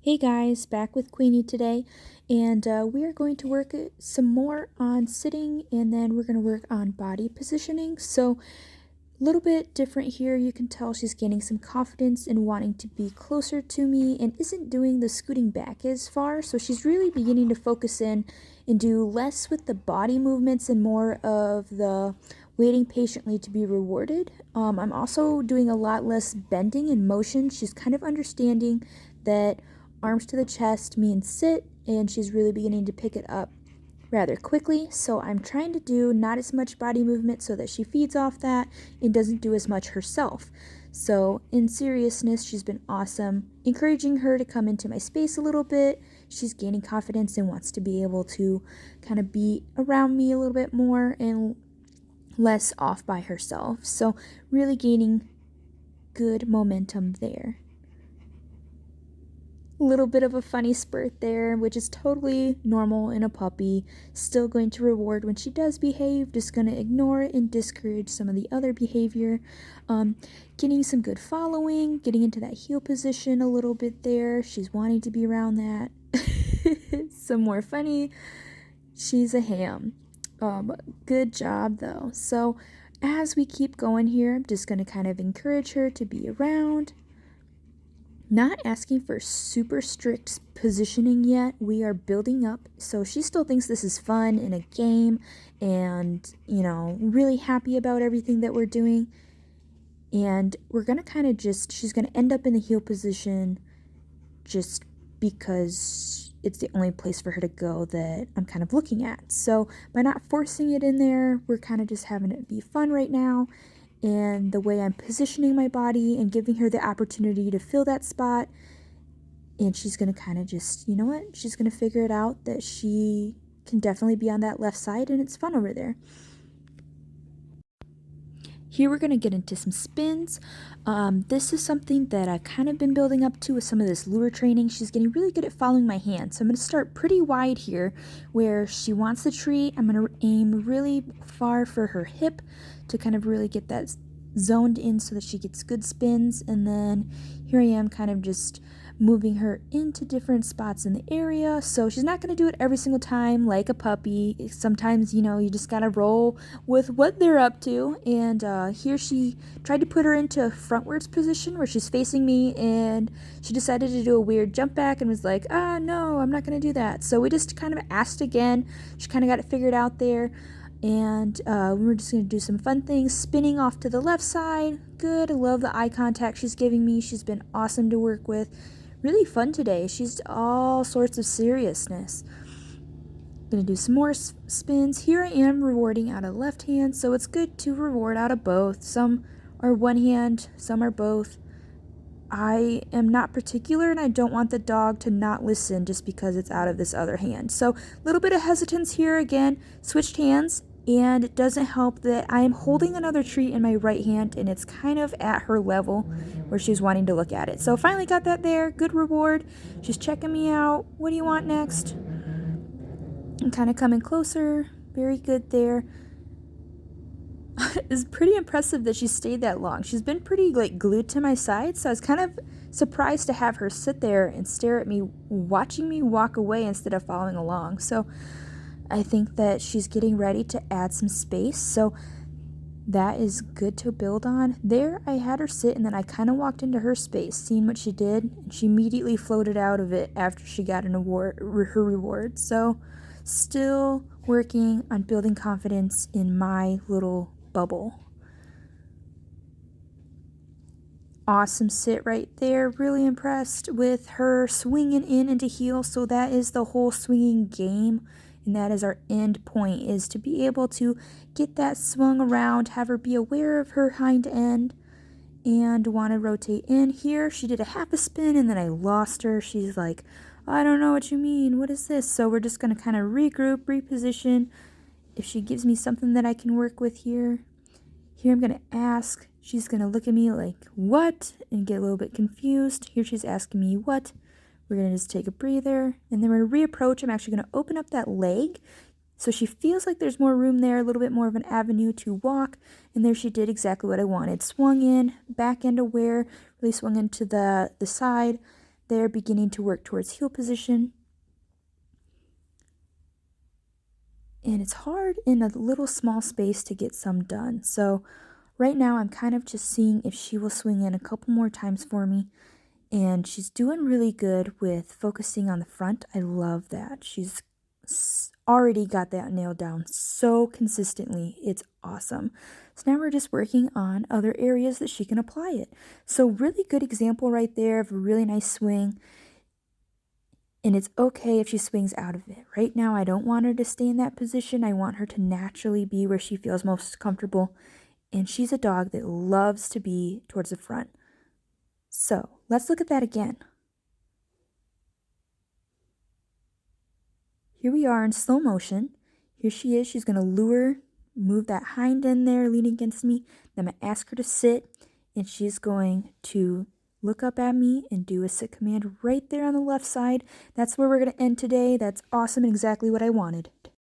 Hey guys, back with Queenie today, and we are going to work some more on sitting, and then we're going to work on body positioning. So, a little bit different here. You can tell she's gaining some confidence and wanting to be closer to me and isn't doing the scooting back as far. So, she's really beginning to focus in and do less with the body movements and more of the waiting patiently to be rewarded. I'm also doing a lot less bending and motion. She's kind of understanding that arms to the chest means sit, and she's really beginning to pick it up rather quickly. So I'm trying to do not as much body movement so that she feeds off that and doesn't do as much herself. So in seriousness, she's been awesome, encouraging her to come into my space a little bit. She's gaining confidence and wants to be able to kind of be around me a little bit more and less off by herself. So really gaining good momentum there. Little bit of a funny spurt there, which is totally normal in a puppy. Still going to reward when she does behave, just going to ignore it and discourage some of the other behavior. Getting some good following, getting into that heel position a little bit there. She's wanting to be around that. Some more funny. She's a ham. Good job though. So as we keep going here, I'm just going to kind of encourage her to be around. Not asking for super strict positioning yet. We are building up. So she still thinks this is fun in a game and, really happy about everything that we're doing. And we're going to kind of she's going to end up in the heel position just because it's the only place for her to go that I'm kind of looking at. So by not forcing it in there, we're kind of just having it be fun right now. And the way I'm positioning my body and giving her the opportunity to fill that spot. And she's going to kind of just, she's going to figure it out that she can definitely be on that left side and it's fun over there. Here we're going to get into some spins. This is something that I've kind of been building up to with some of this lure training. She's getting really good at following my hand. So I'm going to start pretty wide here where she wants the treat. I'm going to aim really far for her hip to kind of really get that zoned in so that she gets good spins. And then here I am kind of just moving her into different spots in the area. So she's not going to do it every single time like a puppy. Sometimes, you just got to roll with what they're up to. And here she tried to put her into a frontwards position where she's facing me, and she decided to do a weird jump back and was like, no, I'm not going to do that. So we just kind of asked again. She kind of got it figured out there. And we're just going to do some fun things. Spinning off to the left side. Good. I love the eye contact she's giving me. She's been awesome to work with. Really fun today. She's all sorts of seriousness. Gonna do some more spins. Here I am rewarding out of left hand, so it's good to reward out of both. Some are one hand, some are both. I am not particular, and I don't want the dog to not listen just because it's out of this other hand. So a little bit of hesitance here again. Switched hands. And it doesn't help that I am holding another treat in my right hand and it's kind of at her level where she's wanting to look at it. So finally got that there. Good reward. She's checking me out. What do you want next? I'm kind of coming closer. Very good there. It's pretty impressive that she stayed that long. She's been pretty glued to my side, so I was kind of surprised to have her sit there and stare at me, watching me walk away instead of following along. So I think that she's getting ready to add some space, so that is good to build on. There, I had her sit, and then I kind of walked into her space, seeing what she did, and she immediately floated out of it after she got her reward. So, still working on building confidence in my little bubble. Awesome sit right there. Really impressed with her swinging in into heel. So that is the whole swinging game. And that is our end point, is to be able to get that swung around, have her be aware of her hind end, and want to rotate in. Here, she did a half a spin, and then I lost her. She's like, I don't know what you mean. What is this? So we're just going to kind of regroup, reposition. If she gives me something that I can work with here I'm going to ask. She's going to look at me like, what? And get a little bit confused. Here she's asking me, what? We're going to just take a breather, and then we're going to reapproach. I'm actually going to open up that leg so she feels like there's more room there, a little bit more of an avenue to walk. And there she did exactly what I wanted. Swung in, back end aware, really swung into the side. there, beginning to work towards heel position. And it's hard in a little small space to get some done. So right now I'm kind of just seeing if she will swing in a couple more times for me. And she's doing really good with focusing on the front. I love that. She's already got that nailed down so consistently. It's awesome. So now we're just working on other areas that she can apply it. So really good example right there of a really nice swing. And it's okay if she swings out of it. Right now, I don't want her to stay in that position. I want her to naturally be where she feels most comfortable. And she's a dog that loves to be towards the front. So let's look at that again. Here we are in slow motion. Here she is. She's going to lure, move that hind end there, leaning against me. Then I'm going to ask her to sit. And she's going to look up at me and do a sit command right there on the left side. That's where we're going to end today. That's awesome and exactly what I wanted.